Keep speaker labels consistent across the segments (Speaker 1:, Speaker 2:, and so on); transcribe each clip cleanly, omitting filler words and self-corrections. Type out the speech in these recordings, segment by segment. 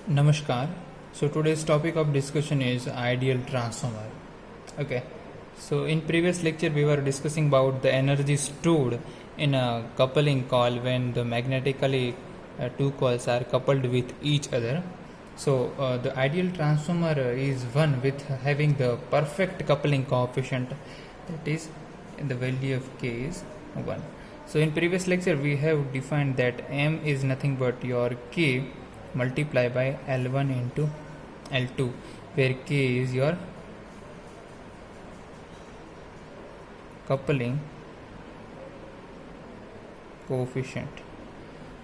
Speaker 1: Namaskar. So today's topic of discussion is ideal transformer. Okay. So in previous lecture we were discussing about the energy stored in a coupling coil when the magnetically two coils are coupled with each other. So the ideal transformer is one with having the perfect coupling coefficient, that is the value of K is 1. So in previous lecture we have defined that M is nothing but your K multiply by L1 into L2, where K is your coupling coefficient.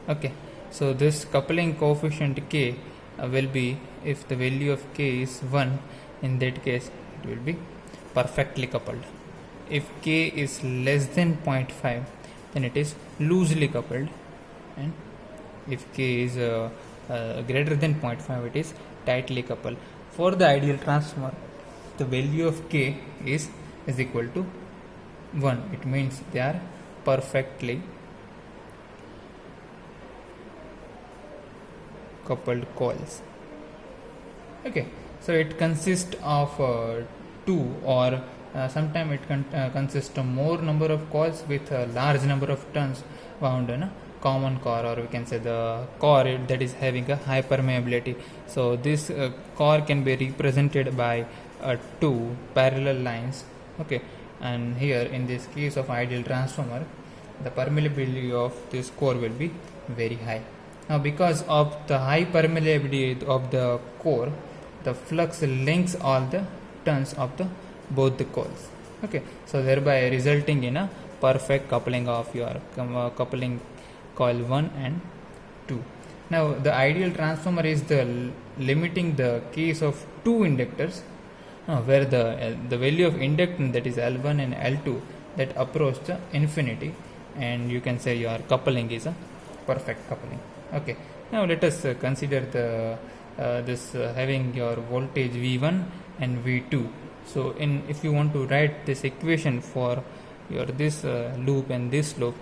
Speaker 1: Okay, so this coupling coefficient K will be, if the value of K is 1, in that case it will be perfectly coupled. If K is less than 0.5, then it is loosely coupled, and if K is greater than 0.5, it is tightly coupled. For the ideal transformer, the value of K is equal to 1. It means they are perfectly coupled coils. Okay, so it consists of two or sometimes it consists of more number of coils with a large number of turns wound in a common core, or we can say the core that is having a high permeability. So this core can be represented by two parallel lines. Okay, and here in this case of ideal transformer, the permeability of this core will be very high. Now because of the high permeability of the core, the flux links all the turns of the both the coils. Okay, so thereby resulting in a perfect coupling of your coupling coil 1 and 2. Now the ideal transformer is the limiting the case of two inductors, where the value of inductance, that is L1 and L2, that approach the infinity, and you can say your coupling is a perfect coupling. Okay, now let us consider the this having your voltage V1 and V2. So if you want to write this equation for your this loop and this loop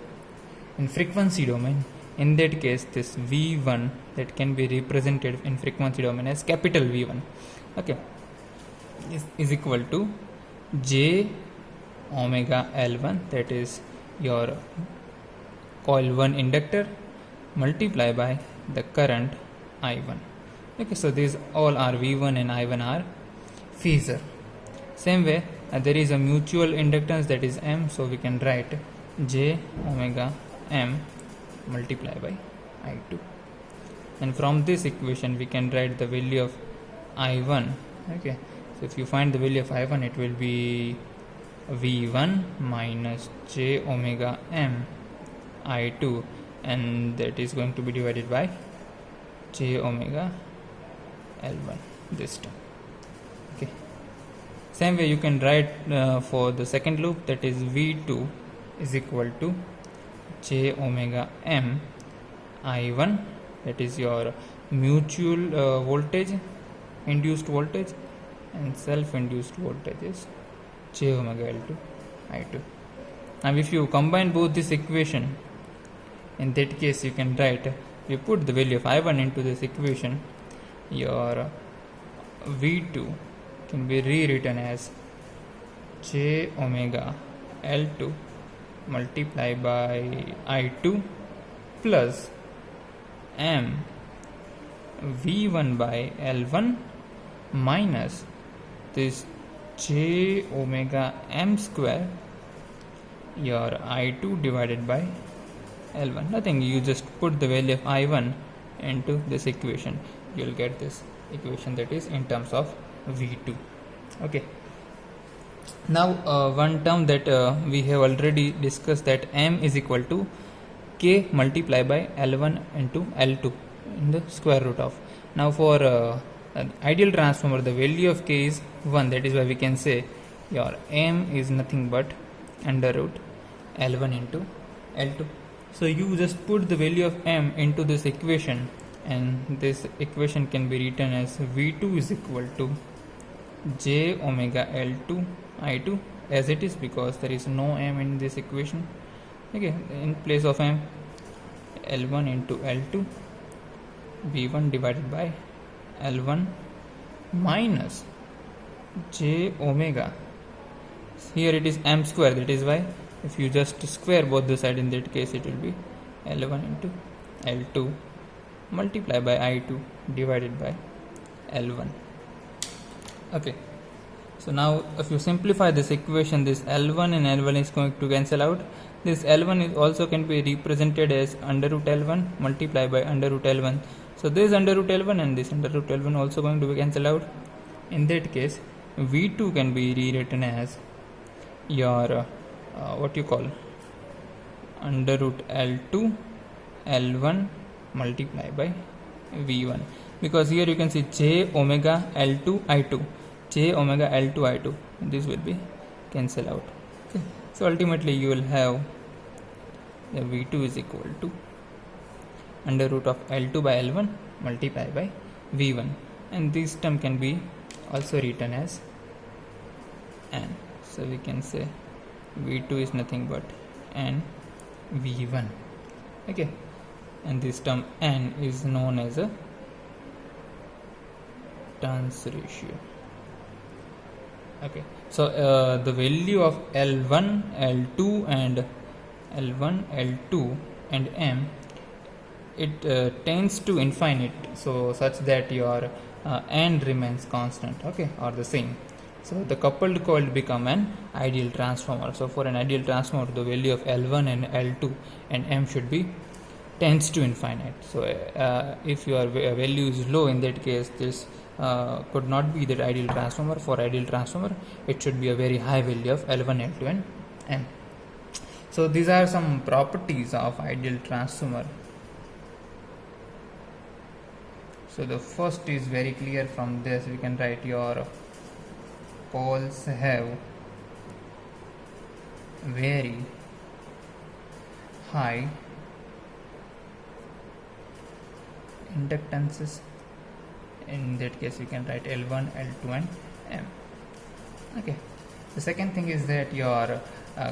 Speaker 1: in frequency domain, in that case this V1 that can be represented in frequency domain as capital V1, okay, is equal to J omega L1, that is your coil 1 inductor, multiply by the current I1. Okay, so these all are V1 and I1 are phasor. Same way there is a mutual inductance, that is M, so we can write J omega M multiply by I2, and from this equation we can write the value of I1. Okay, so if you find the value of I1, it will be V1 minus J omega M I2, and that is going to be divided by J omega L1, this term. Okay, same way you can write for the second loop, that is V2 is equal to J omega M I1, that is your mutual voltage, induced voltage, and self-induced voltage is J omega L2 I2. Now if you combine both this equation, in that case you can write, you put the value of I1 into this equation, your V2 can be rewritten as J omega L2 multiply by I2 plus M V1 by L1 minus this J omega M square, your I2 divided by L1. Nothing, you just put the value of I1 into this equation, you will get this equation, that is in terms of V2. Okay, now one term that we have already discussed, that M is equal to K multiply by L1 into L2 in the square root of. Now for an ideal transformer, the value of K is 1, that is why we can say your M is nothing but under root L1 into L2. So you just put the value of M into this equation, and this equation can be written as V2 is equal to J omega L2 I2, as it is, because there is no M in this equation. Okay, in place of M, L1 into L2 V1 divided by L1 minus j omega. Here it is m square, that is why if you just square both the side, in that case it will be L1 into L2 multiply by I2 divided by L1. Okay, so now if you simplify this equation, this L1 and L1 is going to cancel out. This L1 is also can be represented as under root L1 multiply by under root L1. So this under root L1 and this under root L1 also going to be cancelled out. In that case, V2 can be rewritten as your what you call under root L2 L1 multiply by V1, because here you can see j omega L2 I2, j omega L2 I2, this will be cancelled out. Okay. So ultimately you will have the V2 is equal to under root of L2 by L1 multiplied by V1, and this term can be also written as n. So we can say V2 is nothing but n V1. Okay, and this term n is known as a turns ratio. Okay, so the value of L1, L2 and L1, L2 and m, it tends to infinite, so such that your n remains constant, okay, or the same. So the coupled coil become an ideal transformer. So for an ideal transformer, the value of L1 and L2 and m should be tends to infinite. So if your value is low, in that case this could not be the ideal transformer. For ideal transformer, it should be a very high value of L1, L2 and m. So these are some properties of ideal transformer. So the first is very clear. From this we can write your poles have very high inductances. In that case you can write L1, L2 and m. Okay, the second thing is that your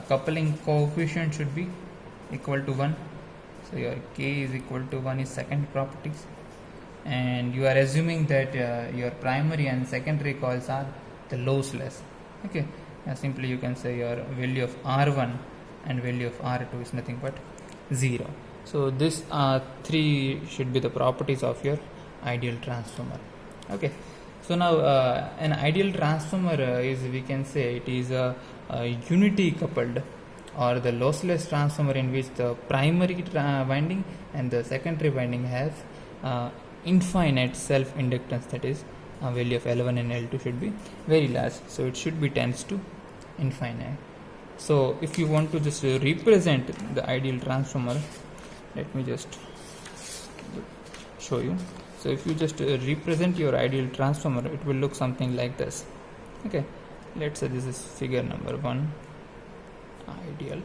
Speaker 1: coupling coefficient should be equal to 1. So your k is equal to 1 is second properties, and you are assuming that your primary and secondary coils are the lossless. Okay, simply you can say your value of R1 and value of R2 is nothing but 0. So this 3 should be the properties of your ideal transformer. Okay, so now an ideal transformer is, we can say it is a unity coupled or the lossless transformer in which the primary winding and the secondary winding have infinite self inductance, that is value of L1 and L2 should be very large, so it should be tends to infinite. So if you want to just represent the ideal transformer, let me just show you. So if you just represent your ideal transformer, it will look something like this. Okay, let's say this is figure number 1, ideal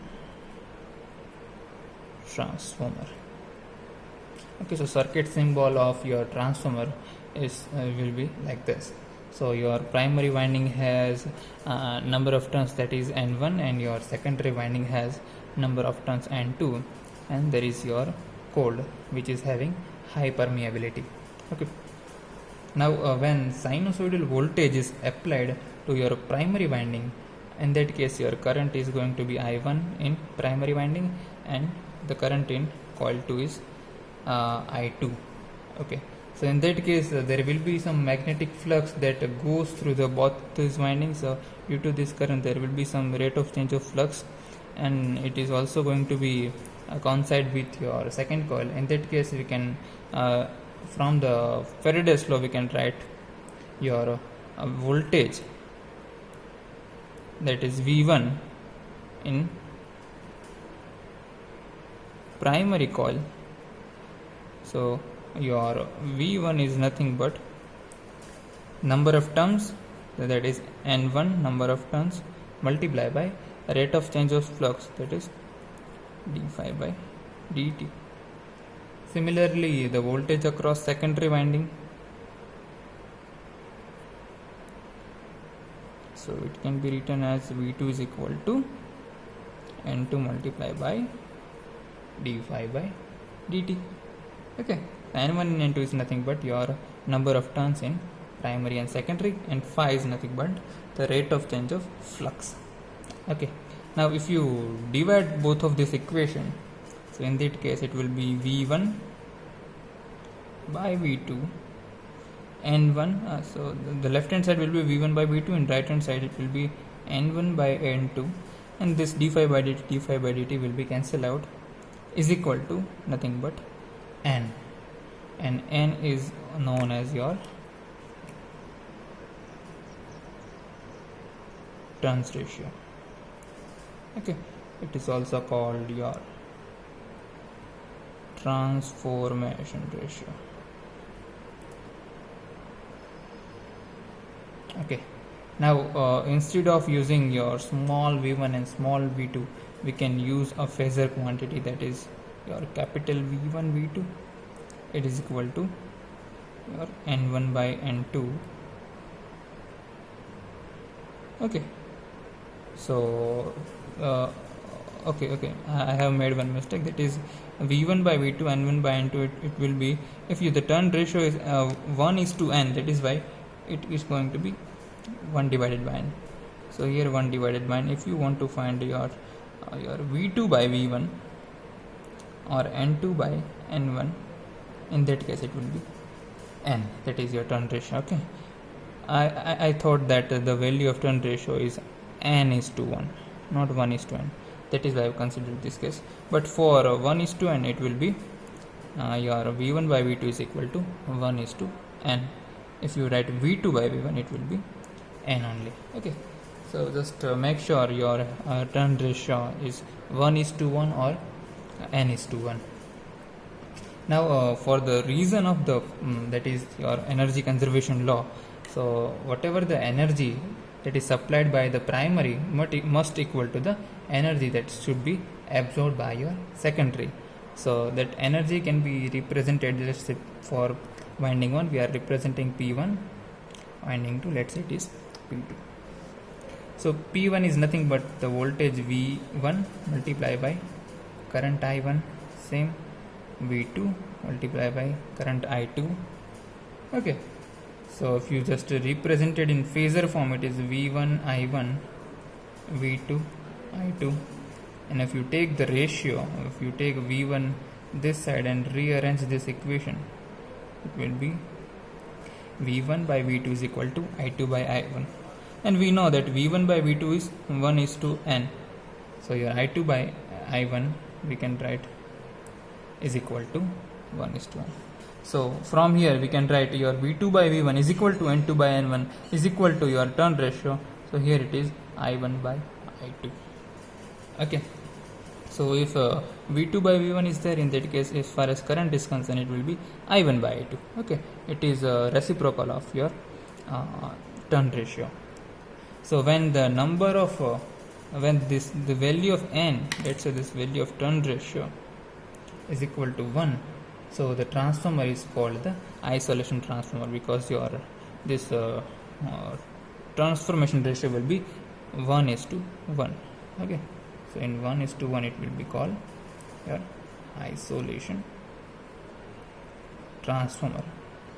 Speaker 1: transformer. Okay, so circuit symbol of your transformer is will be like this. So your primary winding has number of turns, that is N1, and your secondary winding has number of turns N2, and there is your core which is having high permeability. Okay, now when sinusoidal voltage is applied to your primary winding, in that case your current is going to be I1 in primary winding, and the current in coil 2 is I2. Okay, so in that case there will be some magnetic flux that goes through the both these windings. So due to this current there will be some rate of change of flux, and it is also going to be coincide with your second coil. In that case we can from the Faraday's law we can write your voltage, that is V1 in primary coil. So your V1 is nothing but number of turns, that is N1 number of turns multiply by rate of change of flux, that is d5 by dt. Similarly, the voltage across secondary winding, so it can be written as V2 is equal to N2 multiplied by d5 by dt. Okay, N1 and N2 is nothing but your number of turns in primary and secondary, and phi is nothing but the rate of change of flux. Okay, now if you divide both of this equation, so in that case it will be V1 by V2 N1, so the left hand side will be V1 by V2 and right hand side it will be N1 by N2, and this d phi by dt will be cancelled out, is equal to nothing but N, and N is known as your turns ratio. Okay, it is also called your transformation ratio. Okay, now instead of using your small v1 and small v2, we can use a phasor quantity, that is your capital V1 V2. It is equal to your N1 by N2. Okay, so okay, I have made one mistake, that is V1 by V2 N1 by N2. It will be, if you, the turn ratio is 1:n, that is why it is going to be 1 divided by n. So here 1 divided by n. If you want to find your V2 by V1 or N2 by N1, in that case it will be n, that is your turn ratio. Okay, I thought that the value of turn ratio is n:1, not 1:n. That is why I have considered this case. But for 1:n, it will be your V1 by V2 is equal to 1:n. If you write V2 by V1, it will be n only. Okay, so just make sure your turn ratio is 1:1 or n:1. Now for the reason of the that is your energy conservation law, so whatever the energy that is supplied by the primary must equal to the energy that should be absorbed by your secondary. So that energy can be represented, let's say for winding 1 we are representing P1, winding 2 let's say it is P2. So P1 is nothing but the voltage V1 multiplied by current I1, same V2 multiplied by current I2. Okay, so if you just represent it in phasor form, it is V1 I1 V2 I2, and if you take the ratio, if you take V1 this side and rearrange this equation, it will be V1 by V2 is equal to I2 by I1, and we know that V1 by V2 is 1:n. So your I2 by I1 we can write is equal to 1:1. So from here we can write your V2 by V1 is equal to N2 by N1 is equal to your turn ratio. So here it is I1 by I2. Okay, so if V2 by V1 is there, in that case as far as current is concerned, it will be I1 by I2. Okay, it is reciprocal of your turn ratio. So when the number of when the value of n, let's say this value of turn ratio is equal to 1, so the transformer is called the isolation transformer, because your this transformation ratio will be 1:1. Okay, so in 1:1 it will be called your isolation transformer.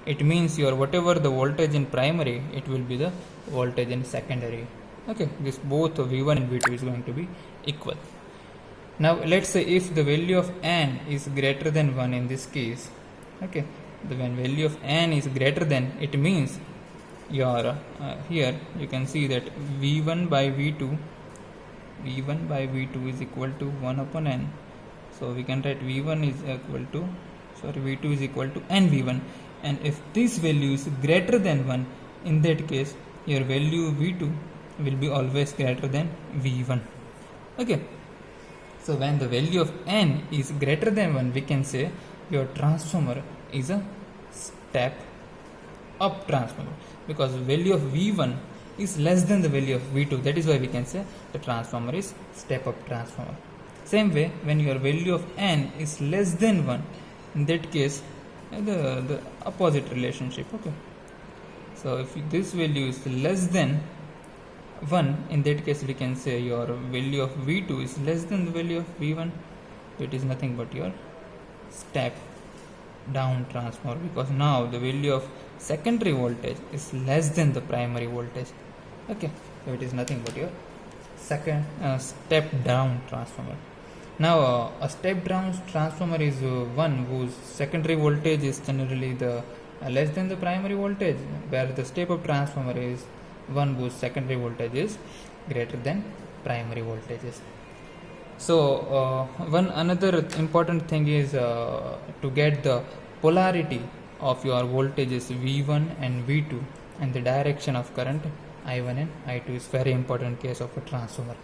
Speaker 1: It means your whatever the voltage in primary, it will be the voltage in secondary. Okay, this both V1 and V2 is going to be equal. Now let's say if the value of n is greater than 1 in this case, okay, when value of n is greater than, it means your here you can see that V1 by V2 is equal to 1 upon n. So we can write V1 is equal to, V2 is equal to n V1, and if this value is greater than 1, in that case your value V2 will be always greater than V1. Okay, so when the value of n is greater than 1, we can say your transformer is a step up transformer, because value of V1 is less than the value of V2. That is why we can say the transformer is step up transformer. Same way, when your value of n is less than 1, in that case the opposite relationship. Okay, so if this value is less than 1, in that case we can say your value of V2 is less than the value of V1. It is nothing but your step down transformer, because now the value of secondary voltage is less than the primary voltage. Okay, so it is nothing but your second step down transformer. Now a step down transformer is one whose secondary voltage is generally the less than the primary voltage, where the step up transformer is one whose secondary voltage is greater than primary voltages. So one another important thing is to get the polarity of your voltages V1 and V2 and the direction of current I1 and I2 is very important case of a transformer.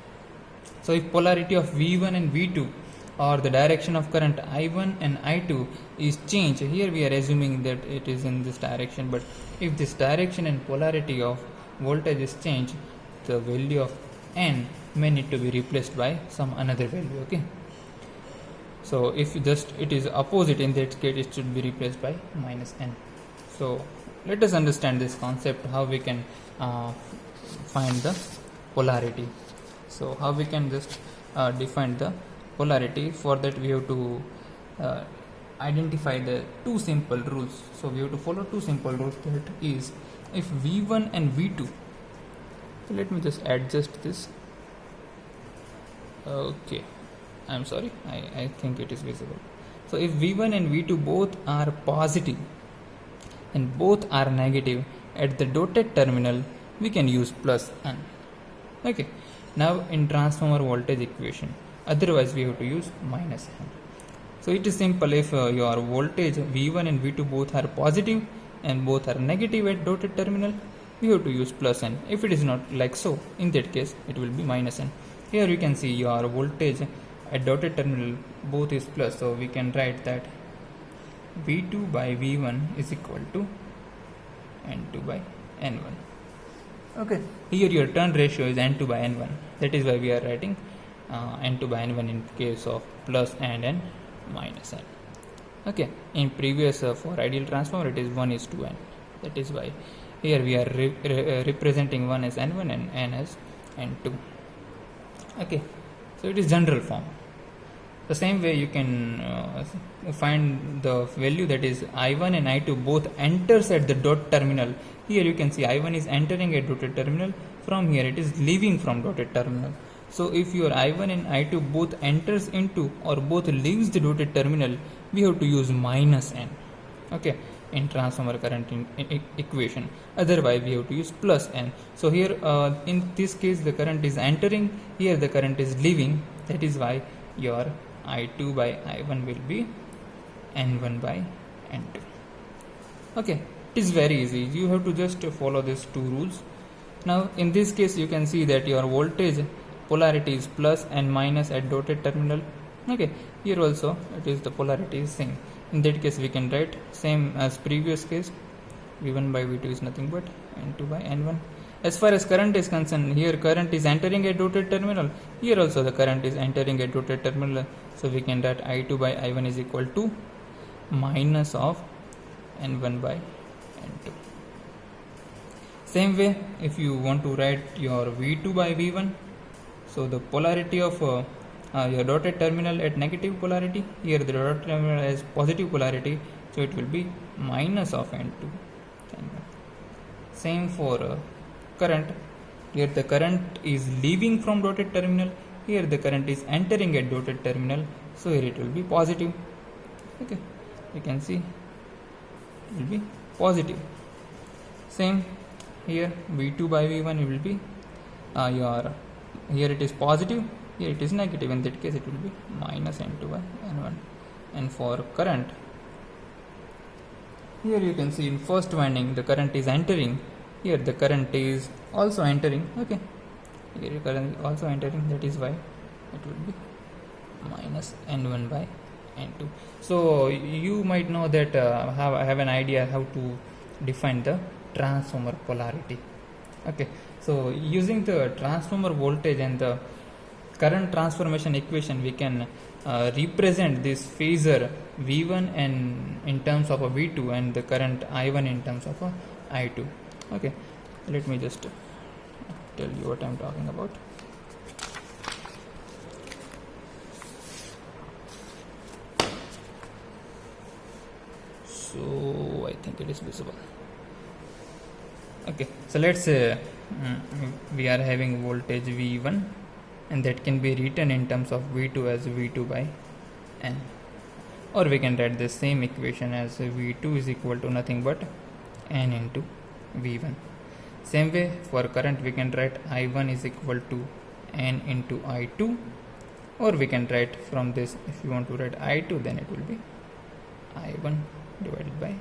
Speaker 1: So if polarity of V1 and V2 or the direction of current I1 and I2 is changed, here we are assuming that it is in this direction, but if this direction and polarity of voltage is changed, the value of N may need to be replaced by some another value. Okay, so if just it is opposite, in that case it should be replaced by minus N. So let us understand this concept, how we can find the polarity. So how we can just define the polarity? For that we have to identify the two simple rules. So we have to follow two simple rules, that is, if V1 and V2, so let me just adjust this. Okay, I'm sorry, I think it is visible. So if V1 and V2 both are positive and both are negative at the dotted terminal, we can use plus N. Okay, now in transformer voltage equation, otherwise we have to use minus N. So it is simple, if your voltage V1 and V2 both are positive and both are negative at dotted terminal, we have to use plus N. If it is not like so, in that case it will be minus N. Here you can see your voltage at dotted terminal both is plus, so we can write that V2 by V1 is equal to N2 by N1. Okay, here your turn ratio is N2 by N1, that is why we are writing N2 by N1 in case of plus and N minus N. Okay, in previous for ideal transformer it is 1:n, that is why here we are representing 1 as N1 and N as N2. Okay, so it is general form. The same way you can find the value, that is I1 and I2 both enters at the dot terminal. Here you can see I1 is entering at dotted terminal, from here it is leaving from dotted terminal. So if your I1 and I2 both enters into or both leaves the dotted terminal, we have to use minus N. Okay, in transformer current equation, otherwise we have to use plus N. So here in this case the current is entering, here the current is leaving, that is why your I2 by I1 will be N1 by N2. Okay, it is very easy, you have to just follow these two rules. Now in this case you can see that your voltage polarity is plus and minus at dotted terminal. Okay, here also it is the polarity is same. In that case we can write same as previous case, V1 by V2 is nothing but N2 by N1. As far as current is concerned, here current is entering a dotted terminal, here also the current is entering a dotted terminal, so we can write I2 by I1 is equal to minus of N1 by N2. Same way, if you want to write your V2 by V1, so the polarity of your dotted terminal at negative polarity, here the dotted terminal has positive polarity, so it will be minus of N2 N1. Same for current, here the current is leaving from dotted terminal, here the current is entering at dotted terminal, so here it will be positive. Okay, you can see it will be positive. Same here, V2 by V1 it will be here it is positive, here it is negative, in that case it will be minus N2 by N1. And for current, here you can see in first winding the current is entering, here the current is also entering. Okay, here the current is also entering, that is why it will be minus N1 by N2. So you might know that have an idea how to define the transformer polarity. Okay, so using the transformer voltage and the current transformation equation, we can represent this phasor V1 and in terms of a V2 and the current I1 in terms of a I2. Okay, let me just tell you what I am talking about. think it is visible. Okay, so let's say we are having voltage V1, and that can be written in terms of V2 as V2 by N, or we can write the same equation as V2 is equal to nothing but N into V1. Same way for current, we can write I1 is equal to N into I2, or we can write from this, if you want to write I2, then it will be I1 divided by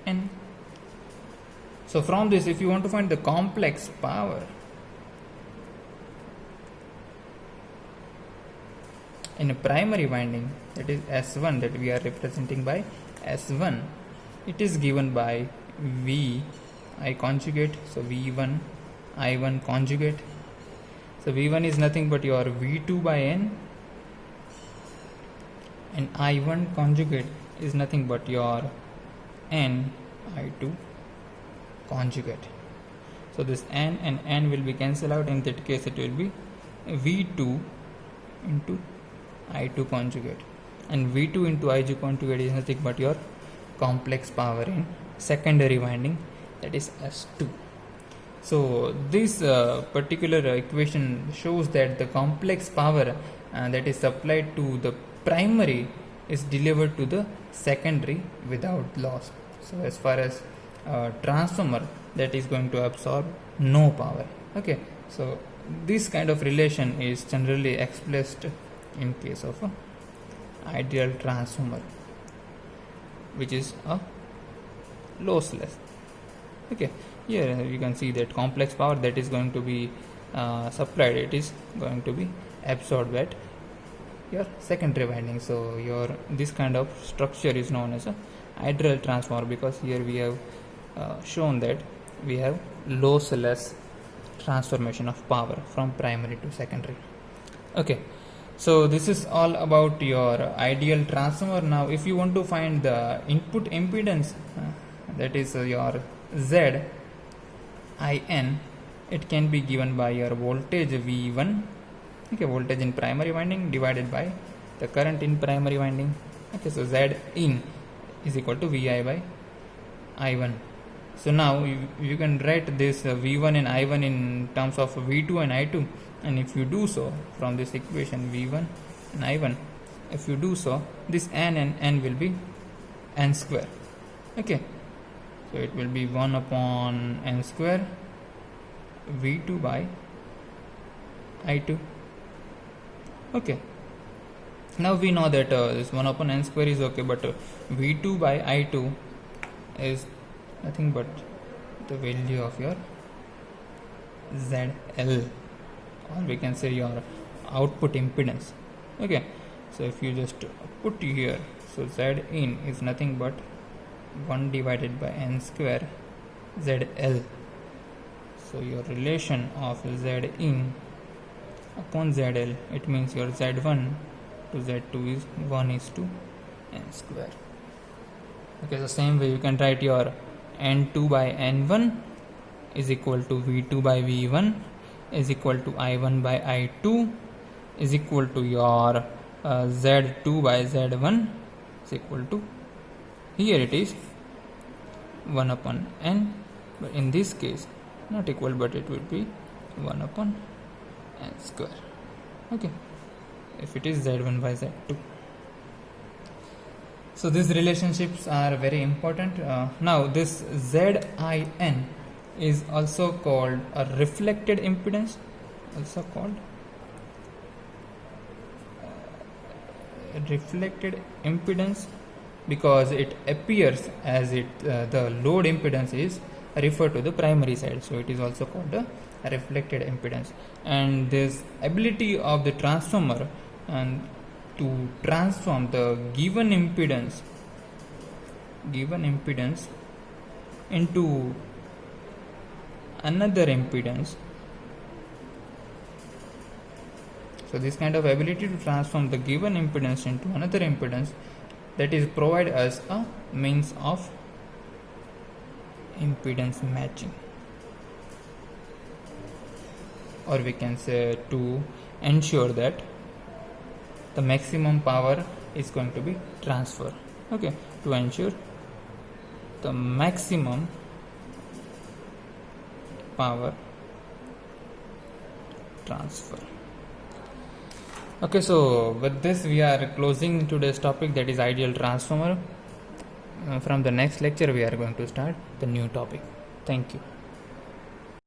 Speaker 1: N. So from this, if you want to find the complex power in a primary winding, that is S1, that we are representing by S1, it is given by V I conjugate, so V1 I1 conjugate. So V1 is nothing but your V2 by N, and I1 conjugate is nothing but your N I2 conjugate. So this N and N will be cancelled out. In that case, it will be V2 into I2 conjugate, and V2 into I2 conjugate is nothing but your complex power in secondary winding, that is S2. So this particular equation shows that the complex power that is supplied to the primary is delivered to the secondary without loss. So as far as transformer, that is going to absorb no power. Okay, so this kind of relation is generally expressed in case of a ideal transformer, which is a lossless. Okay, here you can see that complex power that is going to be supplied, it is going to be absorbed at your secondary winding. So your this kind of structure is known as a ideal transformer, because here we have shown that we have lossless transformation of power from primary to secondary. Okay, so this is all about your ideal transformer. Now if you want to find the input impedance, that is your Z IN, it can be given by your voltage V1, okay, voltage in primary winding divided by the current in primary winding. Okay, so Z in is equal to VI by I1. So now you can write this V1 and I1 in terms of V2 and I2, and if you do so from this equation V1 and I1, if you do so, this N and N will be N square. Okay, so it will be 1 upon N square V2 by I2. Okay, now we know that this 1 upon N square is okay, but V2 by I2 is nothing but the value of your ZL, or we can say your output impedance. Okay, so if you just put here, so Z in is nothing but 1 divided by N square ZL. So your relation of Z in upon ZL, it means your Z1 to Z2 is 1 is to N square. Okay, the same way you can write your N2 by N1 is equal to V2 by V1 is equal to I1 by I2 is equal to your Z2 by Z1 is equal to, here it is 1 upon N, but in this case not equal, but it will be 1 upon N square. Okay, if it is Z1 by Z2. So these relationships are very important. Now this ZIN is also called a reflected impedance, also called reflected impedance, because it appears as it the load impedance is referred to the primary side, so it is also called a reflected impedance. And this ability of the transformer and to transform the given impedance into another impedance. So this kind of ability to transform the given impedance into another impedance, that is provide us a means of impedance matching, or we can say to ensure that the maximum power is going to be transferred. Okay, to ensure the maximum power transfer. Okay, so with this we are closing today's topic, that is ideal transformer. From the next lecture we are going to start the new topic. Thank you.